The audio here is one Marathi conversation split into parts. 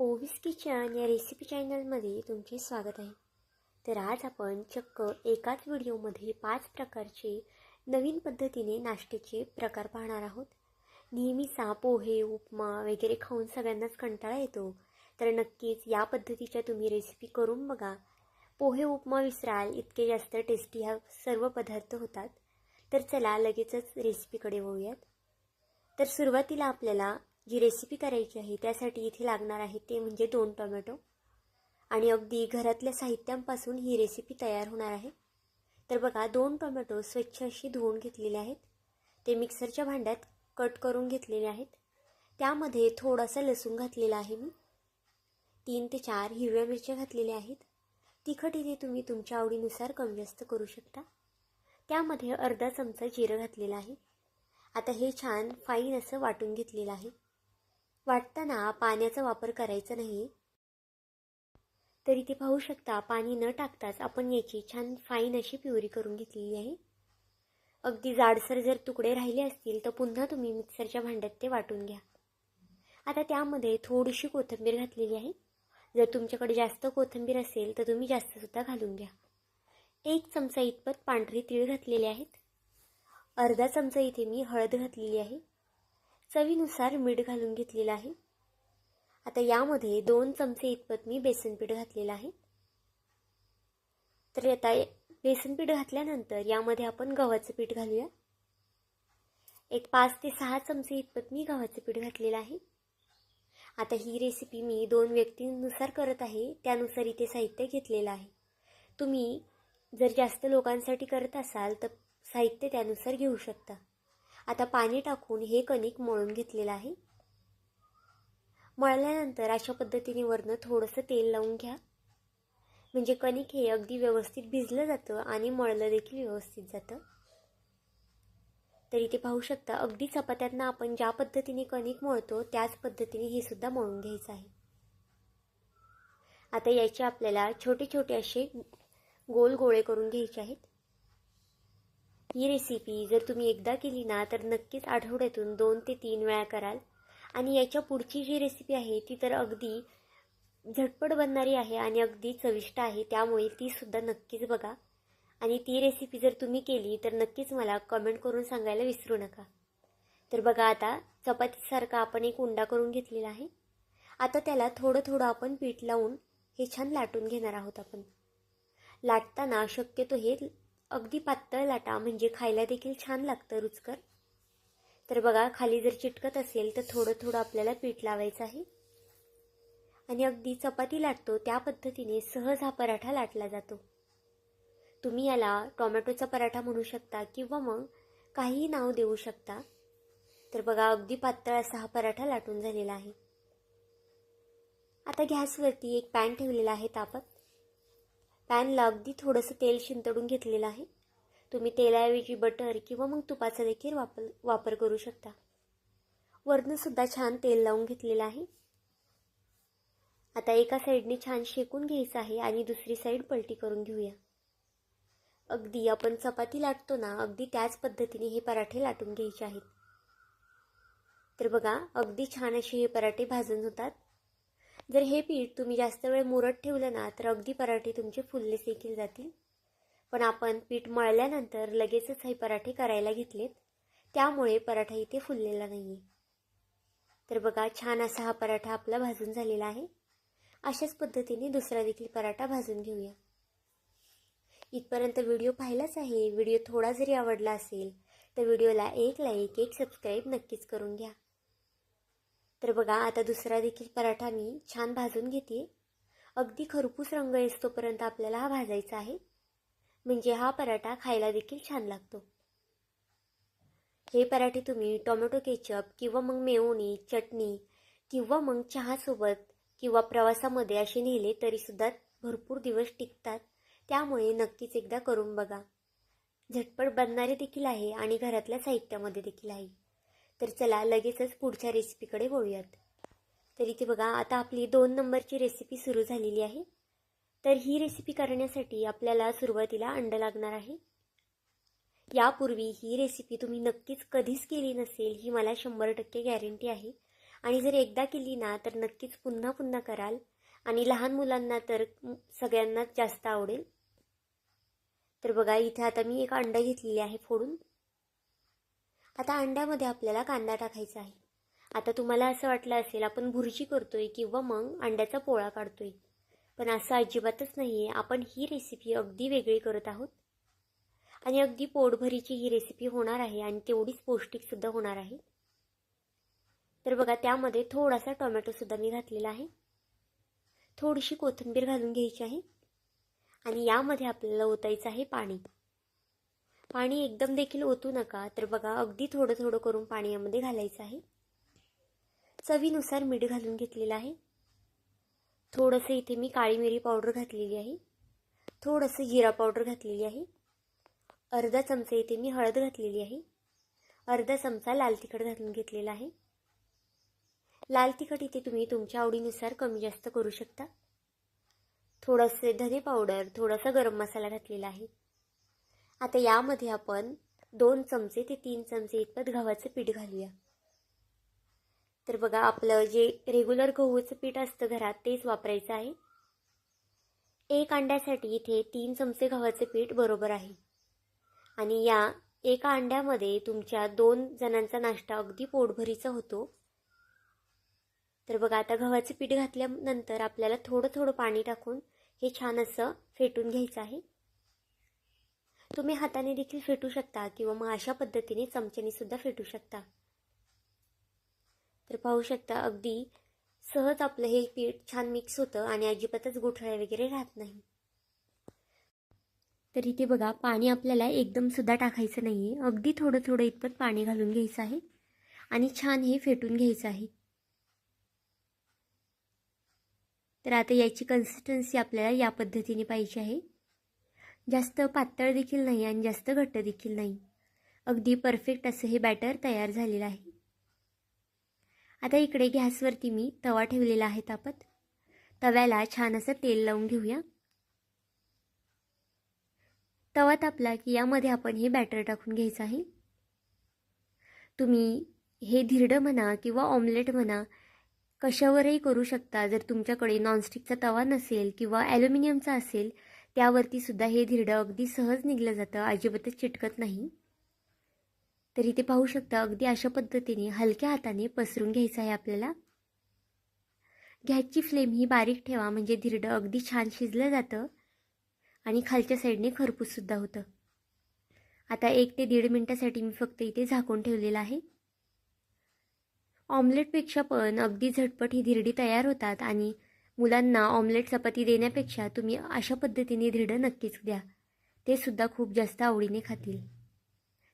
ओवीस किचन या रेसिपी चॅनलमध्ये तुमचे स्वागत आहे। तर आज आपण चक्क एकाच व्हिडिओमध्ये 5 प्रकारचे नवीन पद्धतीने नाश्त्याचे प्रकार पाहणार आहोत। नेहमीचा पोहे उपमा वगैरे खाऊन सगळ्यांनाच कंटाळा येतो, तर नक्कीच या पद्धतीच्या तुम्ही रेसिपी करून बघा। पोहे उपमा विसराल इतके जास्त टेस्टी हा सर्व पदार्थ होतात। तर चला लगेचच रेसिपीकडे वळूयात। तर सुरुवातीला आपल्याला जी रेसिपी करायची आहे त्यासाठी इथे लागणार आहे ते म्हणजे 2 टोमॅटो आणि अगदी घरातल्या साहित्यांपासून ही रेसिपी तयार होणार आहे। तर बघा 2 टोमॅटो स्वच्छ अशी धुवून घेतलेले आहेत, ते मिक्सरच्या भांड्यात कट करून घेतलेले आहेत। त्यामध्ये थोडासा लसूण घातलेला आहे मी, 3 ते 4 हिरव्या मिरच्या घातलेल्या आहेत। तिखट इथे तुम्ही तुमच्या आवडीनुसार कमी जास्त करू शकता। त्यामध्ये अर्धा चमचा जिरं घातलेला आहे। आता हे छान फाईन असं वाटून घेतलेलं आहे। वाटताना पाण्याचा वापर करायचा नाही, तर इथे पाहू शकता पाणी न टाकताच आपण याची छान फाईन अशी प्युरी करून घेतलेली आहे। अगदी जाडसर जर तुकडे राहिले असतील तर पुन्हा तुम्ही मिक्सरच्या भांड्यात ते वाटून घ्या। आता त्यामध्ये थोडीशी कोथिंबीर घातलेली आहे। जर तुमच्याकडे जास्त कोथिंबीर असेल तर तुम्ही जास्त सुद्धा घालून घ्या। 1 चमचा इतपत पांढरी तीळ घातलेले आहेत। अर्धा चमचा इथे मी हळद घातलेली आहे। चवीनुसार मीठ घालून घेतलेलं आहे। आता यामध्ये 2 चमचे इतपत मी बेसन पीठ घातलेलं आहे। तर आता बेसन पीठ घातल्यानंतर यामध्ये आपण गव्हाचं पीठ घालूया। एक 5 ते 6 चमचे इतपत मी गव्हाचं पीठ घातलेलं आहे। आता ही रेसिपी मी 2 व्यक्तींनुसार करत आहे, त्यानुसार इथे साहित्य घेतलेलं आहे। तुम्ही जर जास्त लोकांसाठी करत असाल तर साहित्य त्यानुसार घेऊ शकता। आता पाणी टाकून हे कणिक मळून घेतलेलं आहे। मळल्यानंतर अशा पद्धतीने वरनं थोडंसं तेल लावून घ्या, म्हणजे कणिक हे अगदी व्यवस्थित भिजलं जातं आणि मळलं देखील व्यवस्थित जातं। तर इथे पाहू शकता अगदी चपात्यांना आपण ज्या पद्धतीने कणिक मळतो त्याच पद्धतीने हे सुद्धा मळून घ्यायचं आहे। आता याचे आपल्याला छोटे छोटे असे गोल गोळे करून घ्यायचे आहेत। ही रेसिपी जर तुम्ही एकदा केली ना तर नक्कीच आठवड्यातून 2 ते 3 वेळा कराल। आणि याच्या पुढची जी रेसिपी आहे ती तर अगदी झटपट बनणारी आहे आणि अगदी चविष्ट आहे, त्यामुळे ती सुद्धा नक्कीच बघा। आणि ती रेसिपी जर तुम्ही केली तर नक्कीच मला कमेंट करून सांगायला विसरू नका। तर बघा आता चपातीसारखा आपण एक उंडा करून घेतलेला आहे। आता त्याला थोडं थोडं आपण पीठ लावून हे छान लाटून घेणार आहोत। आपण लाटताना शक्यतो हे अगदी पातळ लाटा, म्हणजे खायला देखील छान लागतं, रुचकर। तर बघा खाली जर चिटकत असेल तर थोडं थोडं आपल्याला पीठ लावायचं आहे आणि अगदी चपाती लाटतो त्या पद्धतीने सहज हा पराठा लाटला जातो। तुम्ही याला टोमॅटोचा पराठा म्हणू शकता किंवा मग काहीही नाव देऊ शकता। तर बघा अगदी पातळ असा हा पराठा लाटून झालेला आहे। आता गॅसवरती एक पॅन ठेवलेला आहे तापत। पॅनला अगदी थोडंसं तेल शिंतडून घेतलेलं आहे। तुम्ही तेलाऐवजी बटर किंवा मग तुपाचा देखील वापर करू शकता। वरनं सुद्धा छान तेल लावून घेतलेलं आहे। आता एका साईडने छान शेकून घ्यायचं आहे आणि दुसरी साईड पलटी करून घेऊया। अगदी आपण चपाती लाटतो ना अगदी त्याच पद्धतीने हे पराठे लाटून घ्यायचे आहेत। तर बघा अगदी छान असे हे पराठे भाजून होतात। जर हे पीठ तुम्ही जास्त वेळ मुरत ठेवलं ना तर अगदी पराठे तुमचे फुलले देखील जातील, पण आपण पीठ मळल्यानंतर लगेचच हे पराठे करायला घेतलेत, त्यामुळे पराठा इथे फुललेला नाहीये। तर बघा छान असा हा पराठा आपला भाजून झालेला आहे। अशाच पद्धतीने दुसरा देखील पराठा भाजून घेऊया। इथपर्यंत व्हिडिओ पाहिलाच आहे। व्हिडिओ थोडा जरी आवडला असेल तर व्हिडिओला एक लाईक, एक सबस्क्राईब नक्कीच करून घ्या। तर बघा आता दुसरा देखील पराठा मी छान भाजून घेते। अगदी खरपूस रंग येतोपर्यंत आपल्याला हा भाजायचा आहे, म्हणजे हा पराठा खायला देखील छान लागतो। हे पराठे तुम्ही टोमॅटो केचप किंवा मग मेयोनीज, चटणी किंवा मग चहासोबत किंवा प्रवासामध्ये असे नेले तरी सुद्धा भरपूर दिवस टिकतात, त्यामुळे नक्कीच एकदा करून बघा। झटपट बनणारे देखील आहे आणि घरातल्या साहित्यामध्ये देखील आहे। तर चला लगेचच पुढच्या रेसिपीकडे वळूयात। तर इथे बघा आता आपली 2 नंबरची रेसिपी सुरू झालेली आहे। तर ही रेसिपी करण्यासाठी आपल्याला सुरुवातीला अंड लागणार आहे। यापूर्वी ही रेसिपी तुम्ही नक्कीच कधीच केली नसेल ही मला 100% गॅरंटी आहे। आणि जर एकदा केली ना तर नक्कीच पुन्हा पुन्हा कराल आणि लहान मुलांना तर सगळ्यांनाच जास्त आवडेल. तर बघा इथे आता मी एक अंडा घेतलेली आहे फोडून. आता अंड्यामध्ये आपल्याला कांदा टाकायचा आहे. आता तुम्हाला असं वाटलं असेल आपण भुर्जी करतोय किंवा मग अंड्याचा पोळा काढतोय, पण असं अजिबातच नाही आहे. आपण ही रेसिपी अगदी वेगळी करत आहोत आणि अगदी पोटभरीची ही रेसिपी होणार आहे आणि तेवढीच पौष्टिकसुद्धा होणार आहे. तर बघा त्यामध्ये थोडासा टोमॅटोसुद्धा मी घातलेला आहे. थोडीशी कोथिंबीर घालून घ्यायची आहे आणि यामध्ये आपल्याला ओतायचं आहे पाणी. पाणी एकदम देखील ओतू नका. तर बघा अगदी थोडं थोडं करून पाणी यामध्ये घालायचं आहे. चवीनुसार मीठ घालून घेतलेलं आहे. थोडंसं इथे मी काळी मिरी पावडर घातलेली आहे. थोडंसं जिरा पावडर घातलेली आहे. अर्धा चमचा इथे मी हळद घातलेली आहे. अर्धा चमचा लाल तिखट घालून घेतलेला आहे. लाल तिखट इथे तुम्ही तुमच्या आवडीनुसार कमी जास्त करू शकता. थोडंसे धने पावडर, थोडासा गरम मसाला घातलेला आहे. आता यामध्ये आपण 2 चमचे ते 3 चमचे इतपत गव्हाचं पीठ घालूया. तर बघा आपलं जे रेग्युलर गहूचं पीठ असतं घरात तेच वापरायचं आहे. एक अंड्यासाठी इथे 3 चमचे गव्हाचं पीठ बरोबर आहे आणि या एका अंड्यामध्ये तुमच्या 2 जणांचा नाश्ता अगदी पोटभरीचा होतो. तर बघा आता गव्हाचं पीठ घातल्यानंतर आपल्याला थोडं थोडं पाणी टाकून हे छान असं फेटून घ्यायचं आहे. तुम्ही हाताने देखील फेटू शकता किंवा मग अशा पद्धतीने चमच्याने सुद्धा फेटू शकता. तर पाहू शकता अगदी सहज आपलं हे पीठ छान मिक्स होतं आणि अजिबातच गुठळ्या वगैरे राहत नाही. तर इथे बघा पाणी आपल्याला एकदम सुद्धा टाकायचं नाही आहे. अगदी थोडं थोडं इतपत पाणी घालून घ्यायचं आहे आणि छान हे फेटून घ्यायचं आहे. तर आता याची कन्सिस्टन्सी आपल्याला या पद्धतीने पाहिजे आहे. जास्त पातळ देखील नाही आणि जास्त घट्ट देखील नाही. अगदी परफेक्ट असं हे बॅटर तयार झालेलं आहे. आता इकडे गॅसवरती मी तवा ठेवलेला आहे तापत. तव्याला छान असं तेल लावून घेऊया. तवा तापला की यामध्ये आपण हे बॅटर टाकून घ्यायचं आहे. तुम्ही हे धिरडं म्हणा किंवा ऑमलेट म्हणा कशावरही करू शकता. जर तुमच्याकडे नॉनस्टिकचा तवा नसेल किंवा ॲल्युमिनियमचा असेल त्यावरती सुद्धा हे धिरडं अगदी सहज निघलं जातं, अजिबातच चिटकत नाही. तर इथे पाहू शकता अगदी अशा पद्धतीने हलक्या हाताने पसरून घ्यायचं आहे आपल्याला. गॅसची फ्लेम ही बारीक ठेवा म्हणजे धिरडं अगदी छान शिजलं जातं आणि खालच्या साईडने खरपूससुद्धा होतं. आता 1 ते 1.5 मिनिटासाठी मी फक्त इथे झाकून ठेवलेलं आहे. ऑमलेटपेक्षा पण अगदी झटपट ही धिरडी तयार होतात आणि मुलांना ऑमलेट चपाती देण्यापेक्षा तुम्ही अशा पद्धतीने धिरडं नक्कीच द्या. ते सुद्धा खूप जास्त आवडीने खातील.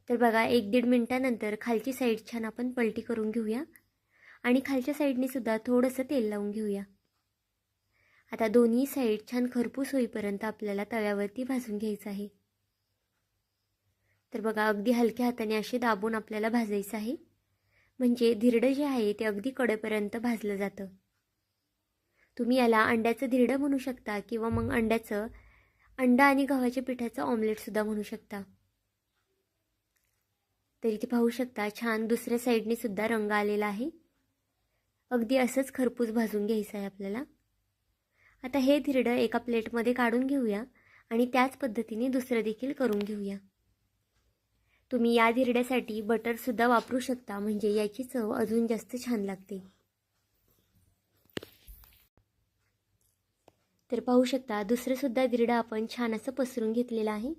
तर बघा 1-1.5 मिनिटानंतर खालची साईड छान आपण पलटी करून घेऊया आणि खालच्या साईडने सुद्धा थोडंसं तेल लावून घेऊया. आता दोन्ही साईड छान खरपूस होईपर्यंत आपल्याला तव्यावरती भाजून घ्यायचं आहे. तर बघा अगदी हलक्या हाताने असे दाबून आपल्याला भाजायचं आहे म्हणजे धिरडं जे आहे ते अगदी कडेपर्यंत भाजलं जातं. तुम्ही याला अंड्याचं धिरडं म्हणू शकता किंवा मग अंडा आणि गव्हाच्या पिठाचं ऑमलेटसुद्धा म्हणू शकता. तर इथे पाहू शकता छान दुसऱ्या साईडने सुद्धा रंग आलेला आहे. अगदी असंच खरपूस भाजून घ्यायचं आहे आपल्याला. आता हे धिरडं एका प्लेटमध्ये काढून घेऊया आणि त्याच पद्धतीने दुसरं देखील करून घेऊया. तुम्ही या धिरड्यासाठी बटरसुद्धा वापरू शकता म्हणजे याची चव अजून जास्त छान लागते. तर पाहू शकता दुसरंसुद्धा धिरडं आपण छान असं पसरून घेतलेलं आहे.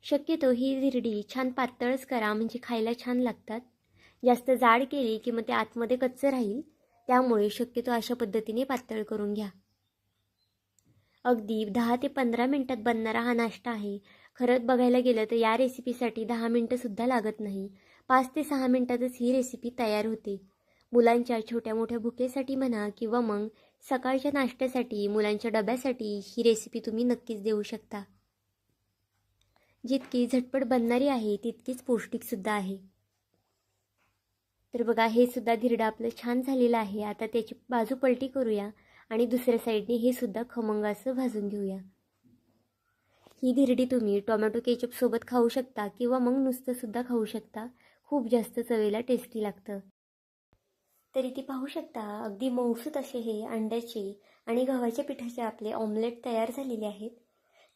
शक्यतो ही धिरडी छान पातळच करा म्हणजे खायला छान लागतात. जास्त जाड केली की मग ते आतमध्ये कच्चं राहील, त्यामुळे शक्यतो अशा पद्धतीने पातळ करून घ्या. अगदी 10 ते 15 मिनिटात बनणारा हा नाश्ता आहे. खरंच बघायला गेलं तर या रेसिपीसाठी 10 मिनिटंसुद्धा लागत नाही. 5 ते 6 मिनिटातच ही रेसिपी तयार होते. मुलांच्या छोट्या मोठ्या भुकेसाठी म्हणा किंवा मग सकाळच्या नाश्त्यासाठी, मुलांच्या डब्यासाठी ही रेसिपी तुम्ही नक्कीच देऊ शकता. जितकी झटपट बनणारी आहे तितकीच पौष्टिकसुद्धा आहे. तर बघा हे सुद्धा धिरडं आपलं छान झालेलं आहे. आता त्याची बाजू पलटी करूया आणि दुसऱ्या साईडने हे सुद्धा खमंग असं भाजून घेऊया. ही धिरडी तुम्ही टोमॅटो केचपसोबत खाऊ शकता किंवा मग नुसतं सुद्धा खाऊ शकता. खूप जास्त चवीला टेस्टी लागतं. तर इथे पाहू शकता अगदी मऊसूत असे हे अंड्याचे आणि गव्हाच्या पिठाचे आपले ऑमलेट तयार झालेले आहेत.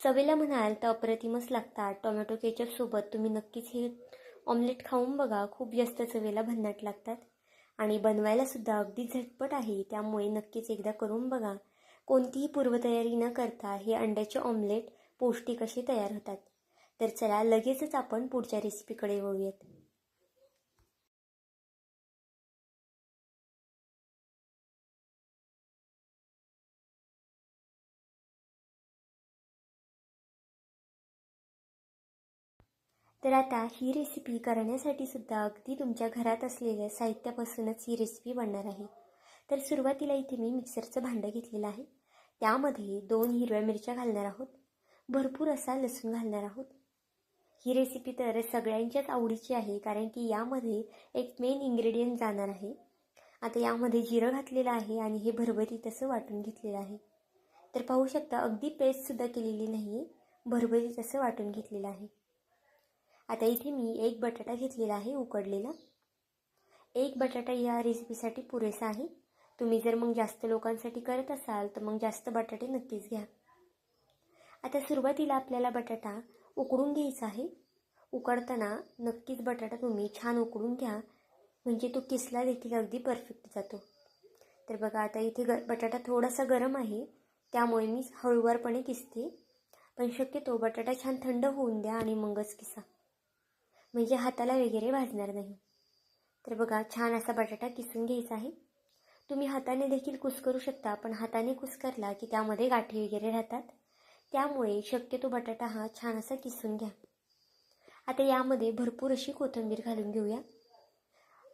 चवीला म्हणाल तर अप्रतिमच लागतात. टोमॅटो केचपसोबत तुम्ही नक्कीच हे ऑमलेट खाऊन बघा, खूप जास्त चवीला भन्नाट लागतात आणि बनवायलासुद्धा अगदी झटपट आहे. त्यामुळे नक्कीच एकदा करून बघा. कोणतीही पूर्वतयारी न करता हे अंड्याचे ऑमलेट पौष्टिक असे तयार होतात. तर चला लगेचच आपण पुढच्या रेसिपीकडे वळूयात. तर आता ही रेसिपी करण्यासाठी सुद्धा अगदी तुमच्या घरात असलेल्या साहित्यापासूनच ही रेसिपी बनणार आहे. तर सुरुवातीला इथे मी मिक्सरचं भांडं घेतलेलं आहे. त्यामध्ये 2 हिरव्या मिरच्या घालणार आहोत. भरपूर असा लसूण घालणार आहोत. ही रेसिपी तर सगळ्यांच्याच आवडीची आहे, कारण की यामध्ये एक मेन इन्ग्रेडियंट जाणार आहे. आता यामध्ये जिरं घातलेलं आहे आणि हे भरभरीत असं वाटून घेतलेलं आहे. तर पाहू शकता अगदी पेस्टसुद्धा केलेली नाही आहे, भरभरीत असं वाटून घेतलेलं आहे. आता इथे मी 1 बटाटा घेतलेला आहे उकडलेला. 1 बटाटा या रेसिपीसाठी पुरेसा आहे. तुम्ही जर मग जास्त लोकांसाठी करत असाल तर मग जास्त बटाटे नक्कीच घ्या. आता सुरुवातीला आपल्याला बटाटा उकडून घ्यायचा आहे. उकडताना नक्कीच बटाटा तुम्ही छान उकडून घ्या, म्हणजे तो किसला देखील अगदी परफेक्ट जातो. तर बघा आता इथे बटाटा थोडासा गरम आहे, त्यामुळे मी हळूवारपणे किसते. पण शक्यतो बटाटा छान थंड होऊन द्या आणि मगच किसा, म्हणजे हाताला वगैरे भाजणार नाही. तर बघा छान असा बटाटा किसून घ्यायचा आहे. तुम्ही हाताने देखील कुस्करू शकता, पण हाताने कुस्करला की त्यामध्ये गाठी वगैरे राहतात. त्यामुळे शक्यतो बटाटा हा छान असा किसून घ्या. आता यामध्ये भरपूर अशी कोथिंबीर घालून घेऊया.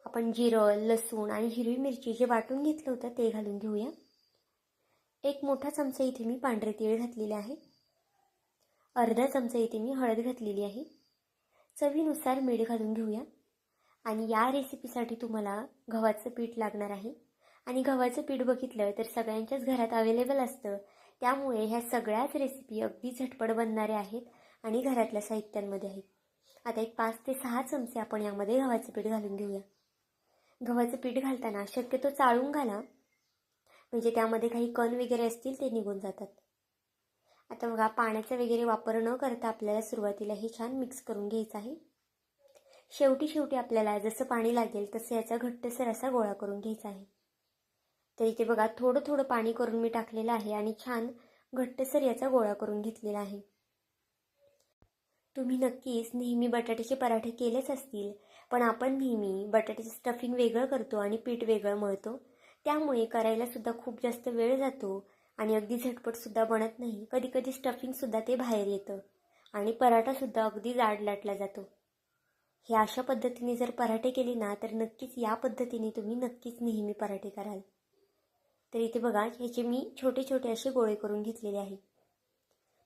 आपण जिरं, लसूण आणि हिरवी मिरची जे वाटून घेतलं होतं ते घालून घेऊया. 1 मोठा चमचा इथे मी पांढरे तीळ घातलेले आहे. अर्धा चमचा इथे मी हळद घातलेली आहे. चवीनुसार मीठ घालून घेऊया. आणि या रेसिपीसाठी तुम्हाला गव्हाचं पीठ लागणार आहे. आणि गव्हाचं पीठ बघितलं तर सगळ्यांच्याच घरात अवेलेबल असतं. त्यामुळे ह्या सगळ्याच रेसिपी अगदी झटपट बनणाऱ्या आहेत आणि घरातल्या साहित्यांमध्ये आहेत. आता एक 5 ते 6 चमचे आपण यामध्ये गव्हाचं पीठ घालून घेऊया. गव्हाचं पीठ घालताना शक्यतो चाळून घाला, म्हणजे त्यामध्ये काही कण वगैरे असतील ते निघून जातात. आता बघा पाण्याचा वगैरे वापर न करता आपल्याला सुरुवातीला हे छान मिक्स करून घ्यायचं आहे. शेवटी आपल्याला जसं पाणी लागेल तसं याचा घट्टसर असा गोळा करून घ्यायचा आहे. तर इथे बघा थोडं पाणी करून मी टाकलेलं आहे आणि छान घट्टसर याचा गोळा करून घेतलेला आहे. तुम्ही नक्कीच नेहमी बटाट्याचे पराठे केलेच असतील, पण आपण नेहमी बटाट्याचं स्टफिंग वेगळं करतो आणि पीठ वेगळं मळतो. त्यामुळे करायलासुद्धा खूप जास्त वेळ जातो आणि अगदी झटपटसुद्धा बनत नाही. कधी स्टफिंगसुद्धा ते बाहेर येतं आणि पराठासुद्धा अगदी जाड लाटला जातो. हे अशा पद्धतीने जर पराठे केले ना तर नक्कीच या पद्धतीने तुम्ही नक्कीच नेहमी पराठे कराल. तर इथे बघा ह्याचे मी छोटे असे गोळे करून घेतलेले आहे.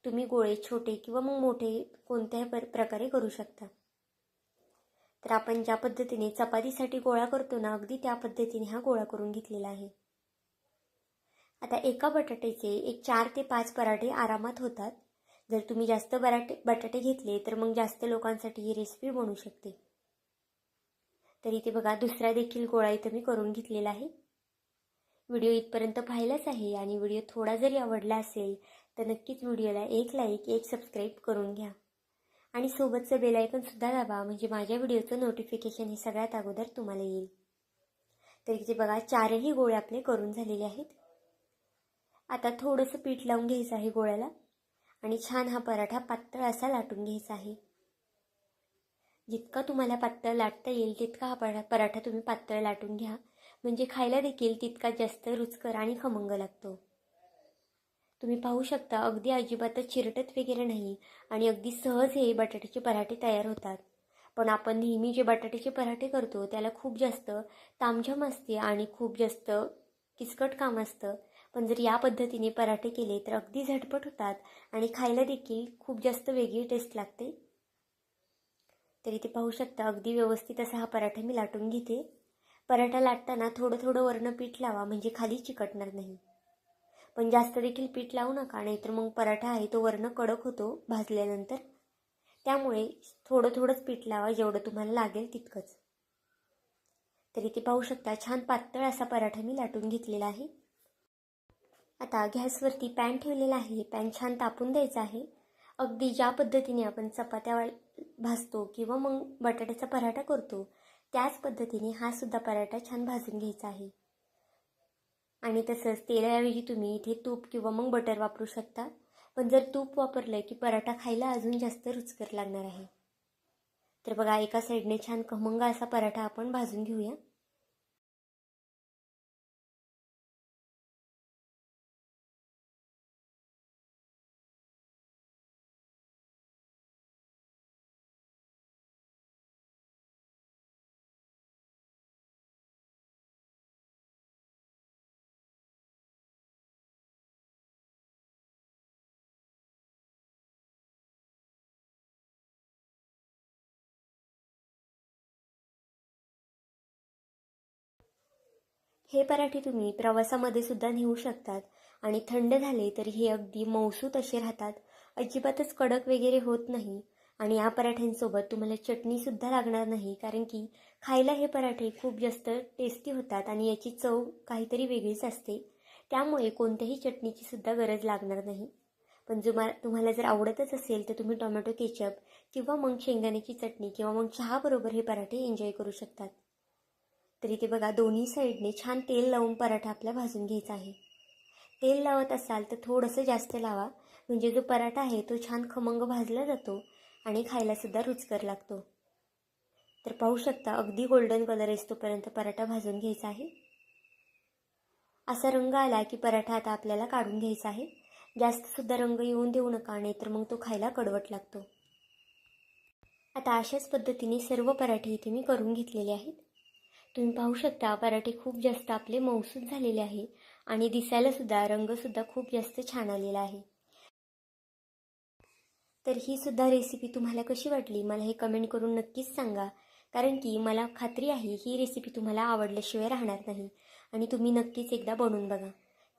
तुम्ही गोळे छोटे किंवा मग मोठे कोणत्याही प्रकारे करू शकता. तर आपण ज्या पद्धतीने चपातीसाठी गोळा करतो ना, अगदी त्या पद्धतीने हा गोळा करून घेतलेला आहे. आता एका बटाट्याचे एक 4 ते 5 पराठे आरामात होतात. जर तुम्ही जास्त बटाटे घेतले तर मग जास्त लोकांसाठी ही रेसिपी बनू शकते. तर इथे बघा दुसरा देखील गोळा इथं मी करून घेतलेला आहे. व्हिडिओ इथपर्यंत पाहिलाच आहे आणि व्हिडिओ थोडा जरी आवडला असेल तर नक्कीच व्हिडिओला एक लाईक, एक सबस्क्राईब करून घ्या आणि सोबतचं बेल आयकॉनसुद्धा दाबा, म्हणजे माझ्या व्हिडिओचं नोटिफिकेशन हे सगळ्यात अगोदर तुम्हाला येईल. तर इथे बघा 4ही गोळे आपले करून झालेले आहेत. आता थोडंसं पीठ लावून घ्यायचं आहे गोळ्याला आणि छान हा पराठा पातळ असा लाटून घ्यायचा आहे. जितका तुम्हाला पातळ लाटता येईल तितका हा पराठा तुम्ही पातळ लाटून घ्या, म्हणजे खायला देखील तितका जास्त रुचकर आणि खमंग लागतो. तुम्ही पाहू शकता अगदी अजिबातच चिरटत वगैरे नाही आणि अगदी सहज हे बटाट्याचे पराठे तयार होतात. पण आपण नेहमी जे बटाट्याचे पराठे करतो त्याला खूप जास्त तामझाम असते आणि खूप जास्त किचकट काम असतं. पण जर या पद्धतीने पराठे केले तर अगदी झटपट होतात आणि खायला देखील खूप जास्त वेगळी टेस्ट लागते. तर इथे पाहू शकता अगदी व्यवस्थित असा हा पराठा मी लाटून घेते. पराठा लाटताना थोडं वरनं पीठ लावा, म्हणजे खाली चिकटणार नाही. पण जास्त देखील पीठ लावू नका, नाहीतर मग पराठा आहे तो वरनं कडक होतो भाजल्यानंतर. त्यामुळे थोडंच पीठ लावा, जेवढं तुम्हाला लागेल तितकंच. तर इथे पाहू शकता छान पातळ असा पराठा मी लाटून घेतलेला आहे. आता गॅसवरती पॅन ठेवलेला आहे. पॅन छान तापून द्यायचा आहे. अगदी ज्या पद्धतीने आपण चपात्या भाजतो किंवा मग बटाट्याचा पराठा करतो त्याच पद्धतीने हा सुद्धा पराठा छान भाजून घ्यायचा आहे. आणि तसंच तेलाऐवजी तुम्ही इथे तूप किंवा मग बटर वापरू शकता. पण जर तूप वापरलं की पराठा खायला अजून जास्त रुचकर लागणार आहे. तर बघा एका साईडने छान खमंग असा पराठा आपण भाजून घेऊया. हे पराठे तुम्ही प्रवासामध्ये सुद्धा नेऊ शकतात आणि थंड झाले तर हे अगदी मऊसूत असे राहतात. अजिबातच कडक वगैरे होत नाही. आणि या पराठ्यांसोबत तुम्हाला चटणीसुद्धा लागणार नाही, कारण की खायला हे पराठे खूप जास्त टेस्टी होतात आणि याची चव काहीतरी वेगळीच असते. त्यामुळे कोणत्याही चटणीची सुद्धा गरज लागणार नाही. पण तुम्हाला जर आवडतच असेल तर तुम्ही टोमॅटो केचप किंवा मग शेंगदाण्याची चटणी किंवा मग चहाबरोबर हे पराठे एन्जॉय करू शकतात. तर इथे बघा दोन्ही साईडने छान तेल लावून पराठा आपला भाजून घ्यायचा आहे. तेल लावत असाल तर थोडंसं जास्त लावा, म्हणजे जो पराठा आहे तो छान खमंग भाजला जातो आणि खायलासुद्धा रुचकर लागतो. तर पाहू शकता अगदी गोल्डन कलर येतोपर्यंत पराठा भाजून घ्यायचा आहे. असा रंग आला की पराठा आता आपल्याला काढून घ्यायचा आहे. जास्तसुद्धा रंग येऊन देऊ नका, नाहीतर मग तो खायला कडवट लागतो. आता अशाच पद्धतीने सर्व पराठे इथे मी करून घेतलेले आहेत. तुम्ही पाहू शकता पराठे खूप जास्त आपले मऊसूत झालेले आहे आणि दिसायलासुद्धा रंगसुद्धा खूप जास्त छान आलेला आहे. तर ही सुद्धा रेसिपी तुम्हाला कशी वाटली मला हे कमेंट करून नक्कीच सांगा, कारण की मला खात्री आहे ही रेसिपी तुम्हाला आवडल्याशिवाय राहणार नाही आणि तुम्ही नक्कीच एकदा बनवून बघा.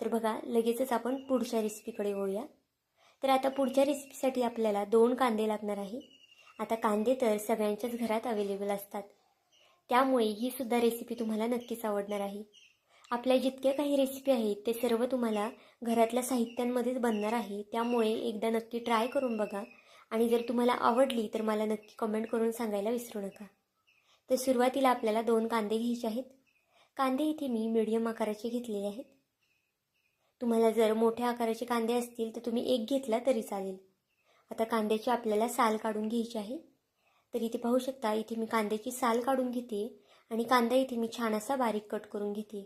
तर बघा लगेचच आपण पुढच्या रेसिपीकडे वळूया. तर आता पुढच्या रेसिपीसाठी आपल्याला 2 कांदे लागणार आहे. आता कांदे तर सगळ्यांच्याच घरात अवेलेबल असतात, त्यामुळे ही सुद्धा रेसिपी तुम्हाला नक्कीच आवडणार आहे. आपल्या जितक्या काही रेसिपी आहेत ते सर्व तुम्हाला घरातल्या साहित्यांमध्येच बनणार आहे, त्यामुळे एकदा नक्की ट्राय करून बघा आणि जर तुम्हाला आवडली तर मला नक्की कमेंट करून सांगायला विसरू नका. तर सुरुवातीला आपल्याला 2 कांदे घ्यायचे आहेत. कांदे इथे मी मीडियम आकाराचे घेतलेले आहेत. तुम्हाला जर मोठ्या आकाराचे कांदे असतील तर तुम्ही 1 घेतला तरी चालेल. आता कांद्याची आपल्याला साल काढून घ्यायची आहे. तर इथे पाहू शकता इथे मी कांद्याची साल काढून घेते आणि कांदा इथे मी छान असा बारीक कट करून घेते.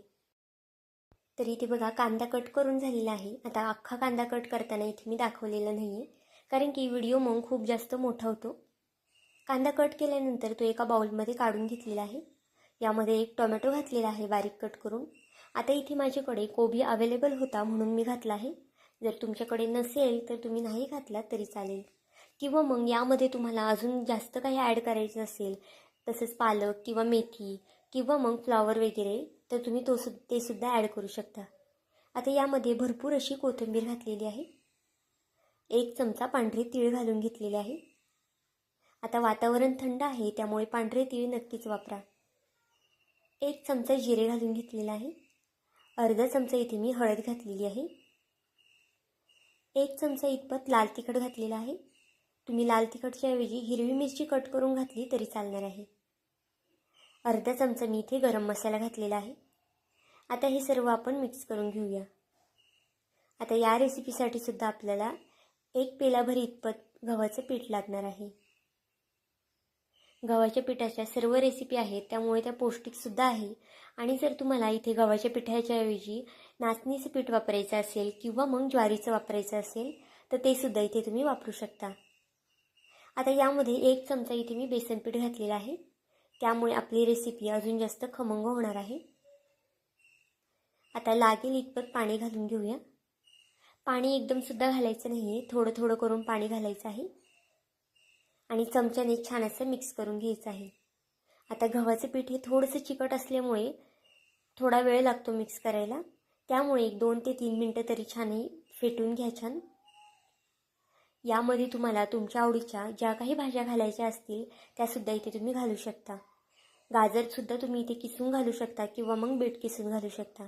तर इथे बघा कांदा कट करून झालेला आहे. आता अख्खा कांदा कट करताना इथे मी दाखवलेला नाही आहे, कारण की व्हिडिओ मग खूप जास्त मोठा होतो. कांदा कट केल्यानंतर तो एका बाउलमध्ये काढून घेतलेला आहे. यामध्ये 1 टोमॅटो घातलेला आहे बारीक कट करून. आता इथे माझ्याकडे कोबी अवेलेबल होता म्हणून मी घातला आहे. जर तुमच्याकडे नसेल तर तुम्ही नाही घातला तरी चालेल, किंवा मग यामध्ये तुम्हाला अजून जास्त काही ॲड करायचं असेल, तसेच पालक किंवा मेथी किंवा मग फ्लॉवर वगैरे, तर तुम्ही ते सुद्धा ॲड करू शकता. आता यामध्ये भरपूर अशी कोथिंबीर घातलेली आहे. 1 चमचा पांढरे तीळ घालून घेतलेले आहे. आता वातावरण थंड आहे त्यामुळे पांढरे तीळ नक्कीच वापरा. 1 चमचा जिरे घालून घेतलेला आहे. अर्धा चमचा इथे मी हळद घातलेली आहे. 1 चमचा इतपत लाल तिखट घातलेला आहे. तुम्ही लाल तिखटच्या ऐवजी हिरवी मिरची कट करून घातली तरी चालणार आहे. अर्धा चमचा मी इथे गरम मसाला घातलेला आहे. आता हे सर्व आपण मिक्स करून घेऊया. आता या रेसिपीसाठी सुद्धा आपल्याला 1 पेलाभर इतपत गव्हाचं पीठ लागणार आहे. गव्हाच्या पिठाच्या सर्व रेसिपी आहेत त्यामुळे त्या पौष्टिकसुद्धा आहे. आणि जर तुम्हाला इथे गव्हाच्या पिठाच्या ऐवजी नाचणीचं पीठ वापरायचं असेल किंवा मग ज्वारीचं वापरायचं असेल तर ते सुद्धा इथे तुम्ही वापरू शकता. आता यामध्ये 1 चमचा इथे मी बेसन पीठ घातलेलं आहे, त्यामुळे आपली रेसिपी अजून जास्त खमंग होणार आहे. आता लागेल इतपत पाणी घालून घेऊया. पाणी एकदमसुद्धा घालायचं नाही आहे, थोडं थोडं करून पाणी घालायचं आहे आणि चमच्याने छान असं मिक्स करून घ्यायचं आहे. आता गव्हाचं पीठ हे थोडंसं चिकट असल्यामुळे थोडा वेळ लागतो मिक्स करायला, त्यामुळे 2 ते 3 मिनटं तरी छान हे फेटून घ्या छान. यामध्ये तुम्हाला तुमच्या आवडीच्या ज्या काही भाज्या घालायच्या असतील त्यासुद्धा इथे तुम्ही घालू शकता. गाजरसुद्धा तुम्ही इथे किसून घालू शकता किंवा मग बीट किसून घालू शकता.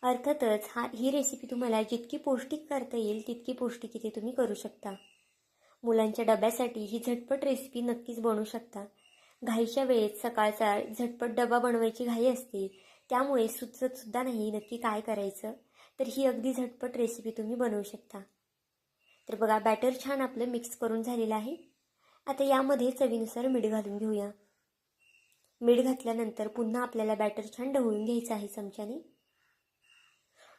अर्थातच ही रेसिपी तुम्हाला जितकी पौष्टिक करता येईल तितकी पौष्टिक इथे तुम्ही करू शकता. मुलांच्या डब्यासाठी ही झटपट रेसिपी नक्कीच बनवू शकता. घाईच्या वेळेत सकाळचा झटपट डबा बनवायची घाई असते, त्यामुळे सुचतसुद्धा नाही नक्की काय करायचं, तर ही अगदी झटपट रेसिपी तुम्ही बनवू शकता. तर बघा, बॅटर छान आपलं मिक्स करून झालेलं आहे. आता यामध्ये चवीनुसार मीठ घालून घेऊया. मीठ घातल्यानंतर पुन्हा आपल्याला बॅटर छान ढवळून घ्यायचं आहे चमच्याने.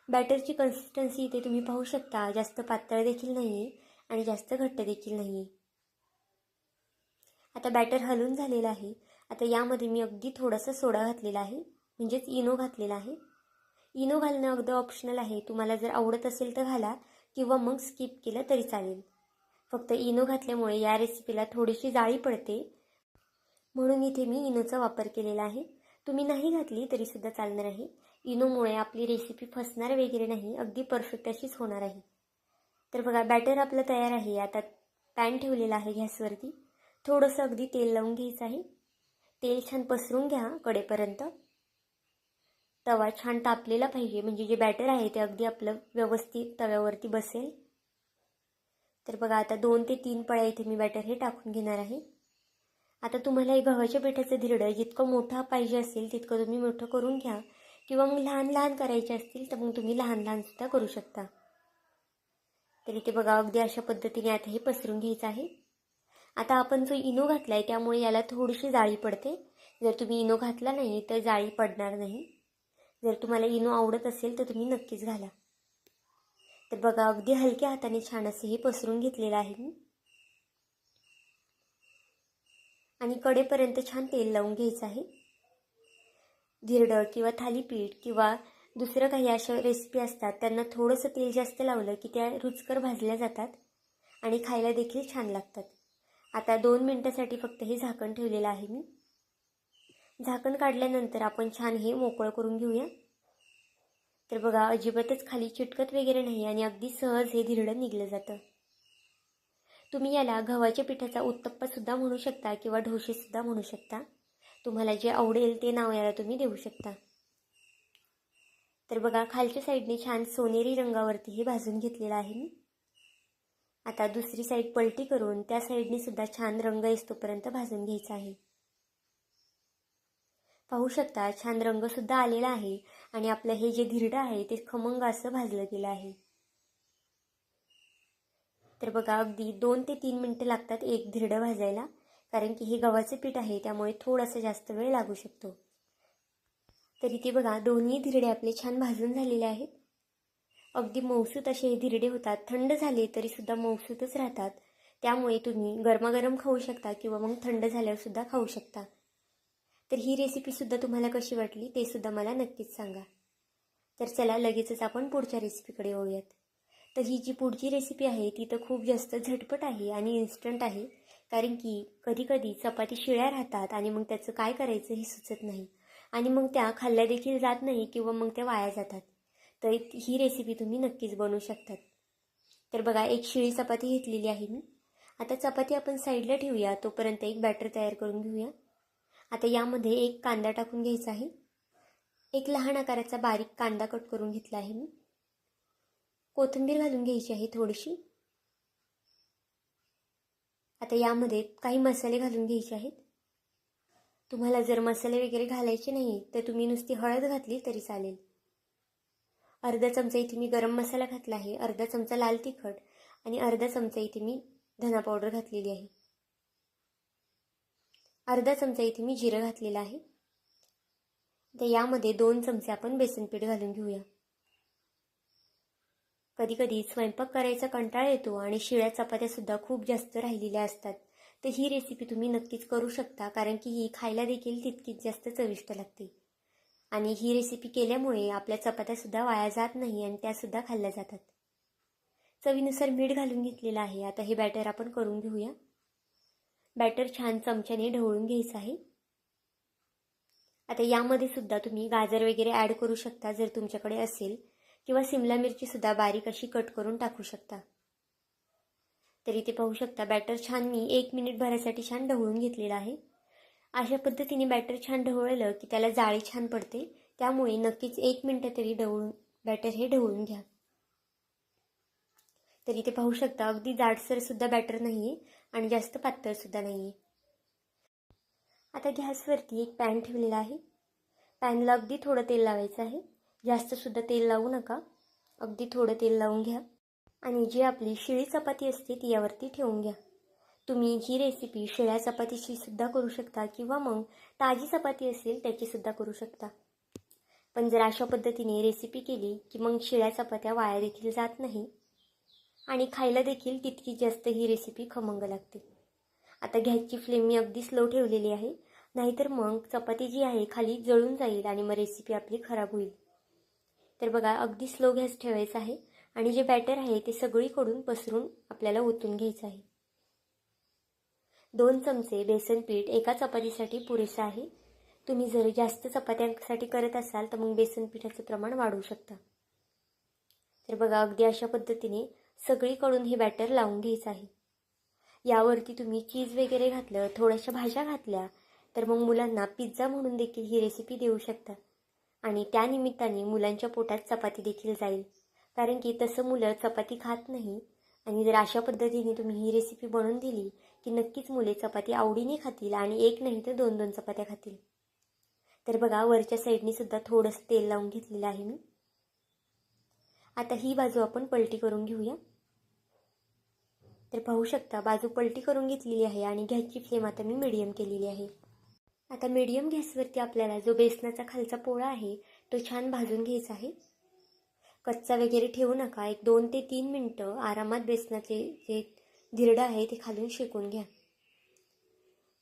बॅटरची कन्सिस्टन्सी इथे तुम्ही पाहू शकता, जास्त पातळ देखील नाही आणि जास्त घट्ट देखील नाही. आता बॅटर हलवून झालेलं आहे. आता यामध्ये मी अगदी थोडासा सोडा घातलेला आहे, म्हणजेच इनो घातलेला आहे. इनो घालणं अगदी ऑप्शनल आहे, तुम्हाला जर आवडत असेल तर घाला किंवा मग स्किप केलं तरी चालेल. फक्त इनो घातल्यामुळे या रेसिपीला थोडीशी जाळी पडते, म्हणून इथे मी इनोचा वापर केलेला आहे. तुम्ही नाही घातली तरीसुद्धा चालणार आहे. इनोमुळे आपली रेसिपी फसणार वगैरे नाही, अगदी परफेक्ट अशीच होणार आहे. तर बघा, बॅटर आपलं तयार आहे. आता पॅन ठेवलेला आहे गॅसवरती. थोडंसं अगदी तेल लावून घ्यायचं आहे. तेल छान पसरून घ्या कडेपर्यंत. तवा छान तापलेला पाहिजे, म्हणजे जे बॅटर आहे ते अगदी आपलं व्यवस्थित तव्यावरती बसेल. तर बघा, आता 2 ते 3 पळ्या इथे मी बॅटर हे टाकून घेणार आहे. आता तुम्हाला हे गव्हाच्या पिठाचं धिरडं जितकं मोठं पाहिजे असेल तितकं तुम्ही मोठं करून घ्या, किंवा मग लहान लहान करायचे असतील तर मग तुम्ही लहान लहानसुद्धा करू शकता. तर इथे बघा, अगदी अशा पद्धतीने आता हे पसरून घ्यायचं आहे. आता आपण जो इनो घातला आहे त्यामुळे याला थोडीशी जाळी पडते. जर तुम्ही इनो घातला नाही तर जाळी पडणार नाही. जर तुम्हाला इनो आवडत असेल तर तुम्ही नक्कीच घाला. तर बघा, अगदी हलक्या हाताने छान असे हे पसरून घेतलेलं आहे मी. आणि कडेपर्यंत छान तेल लावून घ्यायचं आहे. धिरडं किंवा थालीपीठ किंवा दुसरं काही अशा रेसिपी असतात, त्यांना थोडंसं तेल जास्त लावलं की त्या रुचकर भाजल्या जातात आणि खायला देखील छान लागतात. आता 2 मिनिटासाठी फक्त हे झाकण ठेवलेलं आहे मी. झाकण काढल्यानंतर आपण छान हे मोकळं करून घेऊया. तर बघा, अजिबातच खाली चिटकत वगैरे नाही आणि अगदी सहज हे धिरडं निघलं जातं. तुम्ही याला गव्हाच्या पिठाचा उत्तप्पासुद्धा म्हणू शकता किंवा ढोसेसुद्धा म्हणू शकता. तुम्हाला जे आवडेल ते नाव याला तुम्ही देऊ शकता. तर बघा, खालच्या साईडने छान सोनेरी रंगावरती हे भाजून घेतलेलं आहे मी. आता दुसरी साईड पलटी करून त्या साईडने सुद्धा छान रंग येतोपर्यंत भाजून घ्यायचा आहे. पाहू शकता, छान रंगसुद्धा आलेला आहे आणि आपलं हे जे धिरडं आहे ते खमंग असं भाजलं गेलं आहे. तर बघा, अगदी 2 ते 3 मिनिटं लागतात एक धिरडं भाजायला, कारण की हे गव्हाचे पीठ आहे त्यामुळे थोडासा जास्त वेळ लागू शकतो. तर इथे बघा, दोन्ही धिरडे आपले छान भाजून झालेले आहेत. अगदी मऊसूत असे हे धिरडे होतात. थंड झाले तरीसुद्धा मऊसूतच राहतात. त्यामुळे तुम्ही गरमागरम खाऊ शकता किंवा मग थंड झाल्यावरसुद्धा खाऊ शकता. तर ही रेसिपीसुद्धा तुम्हाला कशी वाटली ते सुद्धा मला नक्कीच सांगा. तर चला, लगेचच आपण पुढच्या रेसिपीकडे येऊयात. तर ही जी पुढची रेसिपी आहे ती तर खूप जास्त झटपट आहे आणि इन्स्टंट आहे, कारण की कधीकधी चपाती शिळ्या राहतात आणि मग त्याचं काय करायचं हे सुचत नाही आणि मग त्या खाल्ल्या देखील जात नाही किंवा मग त्या वाया जातात. तर ही रेसिपी तुम्ही नक्कीच बनवू शकतात. तर बघा, एक शिळी चपाती घेतलेली आहे मी. आता चपाती आपण साईडला ठेवूया, तोपर्यंत एक बॅटर तयार करून घेऊया. आता यामध्ये एक कांदा टाकून घ्यायचा आहे. एक लहान आकाराचा बारीक कांदा कट करून घेतला आहे मी. कोथिंबीर घालून घ्यायची आहे थोडीशी. आता यामध्ये काही मसाले घालून घ्यायचे आहेत. तुम्हाला जर मसाले वगैरे घालायचे नाही तर तुम्ही नुसती हळद घातली तरी चालेल. अर्धा चमचा इथे मी गरम मसाला घातला आहे, अर्धा चमचा लाल तिखट आणि अर्धा चमचा इथे मी धना पावडर घातलेली आहे. अर्धा चमचा इथे मी जिरं घातलेलं आहे. तर यामध्ये 2 चमचे आपण बेसन पीठ घालून घेऊया. कधी कधी स्वयंपाक करायचा कंटाळा येतो आणि शिळ्या चपात्यासुद्धा खूप जास्त राहिलेल्या असतात. तर ही रेसिपी तुम्ही नक्कीच करू शकता, कारण की ही खायला देखील तितकीच जास्त चविष्ट लागते. आणि ही रेसिपी केल्यामुळे आपल्या चपात्यासुद्धा वाया जात नाही आणि त्यासुद्धा खाल्ल्या जातात. चवीनुसार मीठ घालून घेतलेलं आहे. आता हे बॅटर आपण करून घेऊया. बॅटर छान चमच्याने ढवळून घ्यायचं आहे. आता यामध्ये सुद्धा तुम्ही गाजर वगैरे ॲड करू शकता जर तुमच्याकडे असेल, किंवा सिमला मिरचीसुद्धा बारीक अशी कट करून टाकू शकता. तर इथे पाहू शकता, बॅटर छान मी 1 मिनिट भरासाठी छान ढवळून घेतलेलं आहे. अशा पद्धतीने बॅटर छान ढवळलं की त्याला जाळी छान पडते. त्यामुळे नक्कीच 1 मिनिट तरी बॅटर हे ढवळून घ्या. तर इथे पाहू शकता अगदी जाडसरसुद्धा बॅटर नाही आहे आणि जास्त पातळसुद्धा नाही आहे. आता गॅसवरती एक पॅन ठेवलेला आहे. पॅनला अगदी थोडं तेल लावायचं आहे. जास्तसुद्धा तेल लावू नका. अगदी थोडं तेल लावून घ्या आणि जी आपली शिळी चपाती असते ती यावरती ठेवून घ्या. तुम्ही ही रेसिपी शिळ्या चपातीची सुद्धा करू शकता किंवा मग ताजी चपाती असेल त्याचीसुद्धा करू शकता. पण जर अशा पद्धतीने रेसिपी केली की मग शिळ्या चपात्या वाया देखील जात नाही आणि खायला देखील तितकी जास्त ही रेसिपी खमंग लागते. आता गॅसची फ्लेम मी अगदी स्लो ठेवलेली आहे, नाहीतर मग चपाती जी आहे खाली जळून जाईल आणि मग रेसिपी आपली खराब होईल. तर बघा अगदी स्लो गॅस ठेवायचा आहे आणि जे बॅटर आहे ते सगळीकडून पसरून आपल्याला ओतून घ्यायचं आहे. 2 चमचे बेसन पीठ एका चपातीसाठी पुरेसं आहे. तुम्ही जर जास्त चपात्यांसाठी करत असाल तर मग बेसन पिठाचं प्रमाण वाढवू शकता. तर बघा अगदी अशा पद्धतीने सगळीकडून हे बॅटर लावून घ्यायचं आहे. यावरती तुम्ही चीज वगैरे घातलं, थोड्याशा भाज्या घातल्या तर मग मुलांना पिझ्झा म्हणून देखील ही रेसिपी देऊ शकता आणि त्यानिमित्ताने मुलांच्या पोटात चपाती देखील जाईल. कारण की तसं मुलं चपाती खात नाही आणि जर अशा पद्धतीने तुम्ही ही रेसिपी बनवून दिली की नक्कीच मुले चपाती आवडीने खातील आणि एक नाही तर 2-2 चपात्या खातील. तर बघा वरच्या साईडने सुद्धा थोडंसं तेल लावून घेतलेलं आहे मी. आता ही बाजू आपण पलटी करून घेऊया. तर पाहू शकता बाजू पलटी करून घेतलेली आहे आणि गॅसची फ्लेम आता मी मीडियम केलेली आहे. आता मीडियम गॅसवरती आपल्याला जो बेसनाचा खालचा पोळा आहे तो छान भाजून घ्यायचा आहे. कच्चा वगैरे ठेवू नका. एक 2 ते 3 मिनटं आरामात बेसनाचे जे धिरडं आहे ते खालून शेकून घ्या.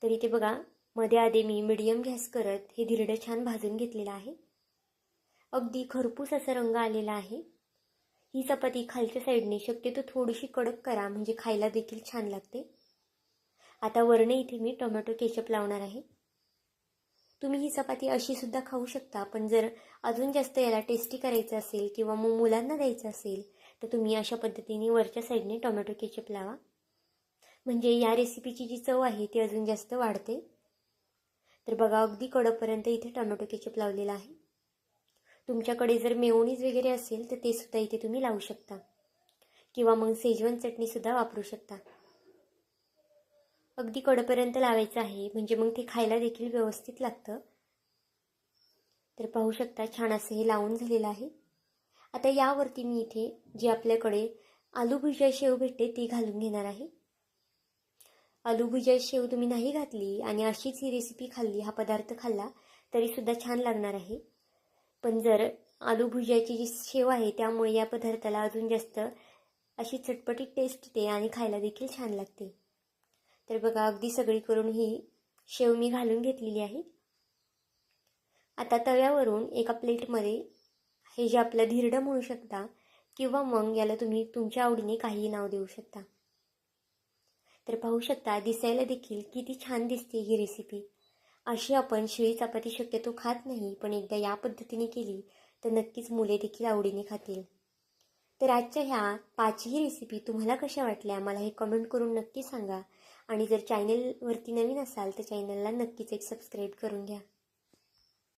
तर इथे बघा मध्ये आधी मी मीडियम गॅस करत हे धिरडं छान भाजून घेतलेलं आहे. अगदी खरपूस असा रंग आलेला आहे. ही चपाती खालच्या साईडने शक्यतो थोडीशी कडक करा म्हणजे खायला देखील छान लागते. आता वरणे इथे मी टोमॅटो केचप लावणार आहे. तुम्ही ही चपाती अशी सुद्धा खाऊ शकता, पण जर अजून जास्त याला टेस्टी करायचं असेल किंवा मग मुलांना द्यायचं असेल तर तुम्ही अशा पद्धतीने वरच्या साईडने टोमॅटो केचप लावा. म्हणजे या रेसिपीची जी चव आहे ती अजून जास्त वाढते. तर बघा अगदी कडकपर्यंत इथे टोमॅटो केचप लावलेला आहे. तुमच्याकडे जर मेयोनीज वगैरे असेल तर ते सुद्धा इथे तुम्ही लावू शकता किंवा मग शेजवान चटणीसुद्धा वापरू शकता. अगदी कडपर्यंत लावायचं आहे म्हणजे मग ते खायला देखील व्यवस्थित लागतं. तर पाहू शकता छान असं हे लावून झालेलं आहे. आता यावरती मी इथे जी आपल्याकडे आलू भुजिया शेव भेटते ती घालून घेणार आहे. आलू भुजिया शेव तुम्ही नाही घातली आणि अशीच ही रेसिपी खाल्ली, हा पदार्थ खाल्ला तरीसुद्धा छान लागणार आहे. पण जर आलू भुजियाची जी शेव आहे त्यामुळे या पदार्थाला अजून जास्त अशी चटपटीत टेस्ट येते आणि खायला देखील छान लागते. तर बघा अगदी सगळी करून ही शेव मी घालून घेतलेली आहे. आता तव्यावरून एका प्लेटमध्ये हे जे आपलं धिरडं म्हणू शकता किंवा मग याला तुम्ही तुमच्या आवडीने काहीही नाव देऊ शकता. तर पाहू शकता दिसायला देखील किती छान दिसते ही रेसिपी. अशी आपण शिळी चपाती शक्यतो खात नाही, पण एकदा या पद्धतीने केली तर नक्कीच मुले देखील आवडीने खातील. तर आजच्या ह्या 5ही रेसिपी तुम्हाला कशा वाटल्या मला हे कमेंट करून नक्की सांगा आणि जर चॅनलवरती नवीन असाल तर चॅनलला नक्कीच एक सबस्क्राईब करून घ्या.